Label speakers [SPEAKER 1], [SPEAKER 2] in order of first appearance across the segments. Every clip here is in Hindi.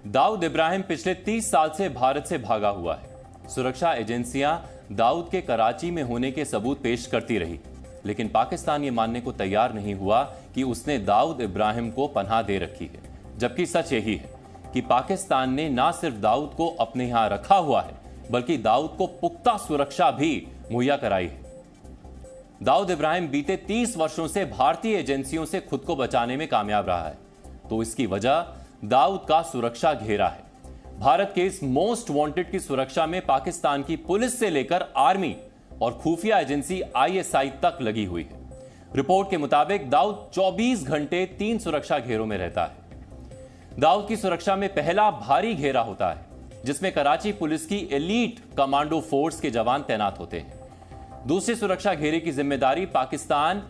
[SPEAKER 1] दाऊद इब्राहिम पिछले 30 साल से भारत से भागा हुआ है। सुरक्षा एजेंसियां दाऊद के कराची में होने के सबूत पेश करती रही, लेकिन पाकिस्तान ये मानने को तैयार नहीं हुआ कि उसने दाऊद इब्राहिम को पनाह दे रखी है। जबकि सच यही है कि पाकिस्तान ने न सिर्फ दाऊद को अपने यहां रखा हुआ है, बल्कि दाऊद को पुख्ता सुरक्षा भी मुहैया कराई है। दाऊद इब्राहिम बीते 30 वर्षों से भारतीय एजेंसियों से खुद को बचाने में कामयाब रहा है, तो इसकी वजह दाऊद का सुरक्षा घेरा है। भारत के इस मोस्ट वांटेड की सुरक्षा में पाकिस्तान की पुलिस से लेकर आर्मी और खुफिया एजेंसी ISI तक लगी हुई है। रिपोर्ट के मुताबिक दाऊद 24 घंटे 3 सुरक्षा घेरों में रहता है। दाऊद की सुरक्षा में पहला भारी घेरा होता है, जिसमें कराची पुलिस की एलीट कमांडो फोर्स के जवान तैनात होते हैं। दूसरे सुरक्षा घेरे की जिम्मेदारी पाकिस्तान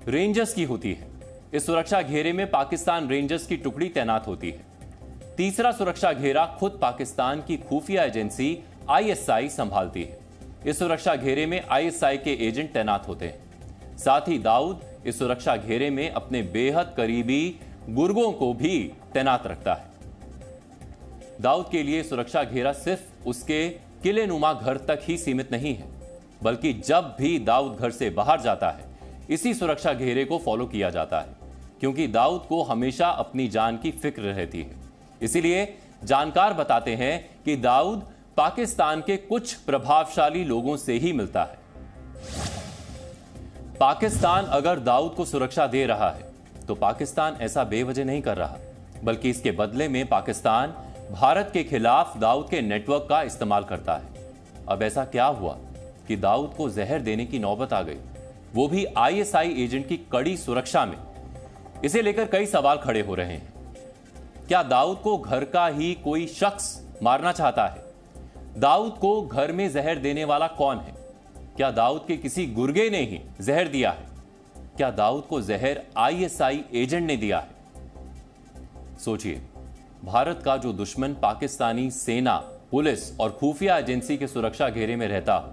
[SPEAKER 1] रेंजर्स की होती है। इस सुरक्षा घेरे में पाकिस्तान रेंजर्स की टुकड़ी तैनात होती है। तीसरा सुरक्षा घेरा खुद पाकिस्तान की खुफिया एजेंसी ISI संभालती है। इस सुरक्षा घेरे में ISI के एजेंट तैनात होते हैं। साथ ही दाऊद इस सुरक्षा घेरे में अपने बेहद करीबी गुर्गों को भी तैनात रखता है। दाऊद के लिए सुरक्षा घेरा सिर्फ उसके किलेनुमा घर तक ही सीमित नहीं है, बल्कि जब भी दाऊद घर से बाहर जाता है, इसी सुरक्षा घेरे को फॉलो किया जाता है, क्योंकि दाऊद को हमेशा अपनी जान की फिक्र रहती है। इसीलिए जानकार बताते हैं कि दाऊद पाकिस्तान के कुछ प्रभावशाली लोगों से ही मिलता है। पाकिस्तान अगर दाऊद को सुरक्षा दे रहा है, तो पाकिस्तान ऐसा बेवजह नहीं कर रहा, बल्कि इसके बदले में पाकिस्तान भारत के खिलाफ दाऊद के नेटवर्क का इस्तेमाल करता है। अब ऐसा क्या हुआ कि दाऊद को जहर देने की नौबत आ गई, वो भी ISI एजेंट की कड़ी सुरक्षा में? इसे लेकर कई सवाल खड़े हो रहे हैं। क्या दाऊद को घर का ही कोई शख्स मारना चाहता है? दाऊद को घर में जहर देने वाला कौन है? क्या दाऊद के किसी गुर्गे ने ही जहर दिया है? क्या दाऊद को जहर ISI एजेंट ने दिया है? सोचिए, भारत का जो दुश्मन पाकिस्तानी सेना, पुलिस और खुफिया एजेंसी के सुरक्षा घेरे में रहता हो,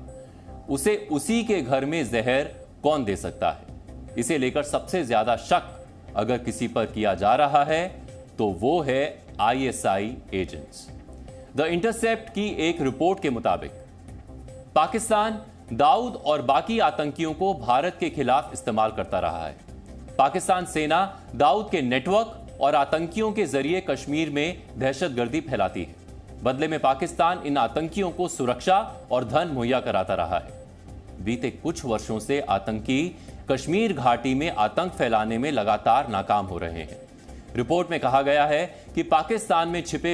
[SPEAKER 1] उसे उसी के घर में जहर कौन दे सकता है? इसे लेकर सबसे ज्यादा शक अगर किसी पर किया जा रहा है, तो वो है ISI एजेंट्स। द इंटरसेप्ट की एक रिपोर्ट के मुताबिक पाकिस्तान दाऊद और बाकी आतंकियों को भारत के खिलाफ इस्तेमाल करता रहा है। पाकिस्तान सेना दाऊद के नेटवर्क और आतंकियों के जरिए कश्मीर में दहशतगर्दी फैलाती है। बदले में पाकिस्तान इन आतंकियों को सुरक्षा और धन मुहैया कराता रहा है। बीते कुछ वर्षों से आतंकी कश्मीर घाटी में आतंक फैलाने में लगातार नाकाम हो रहे हैं। रिपोर्ट में कहा गया है कि पाकिस्तान में छिपे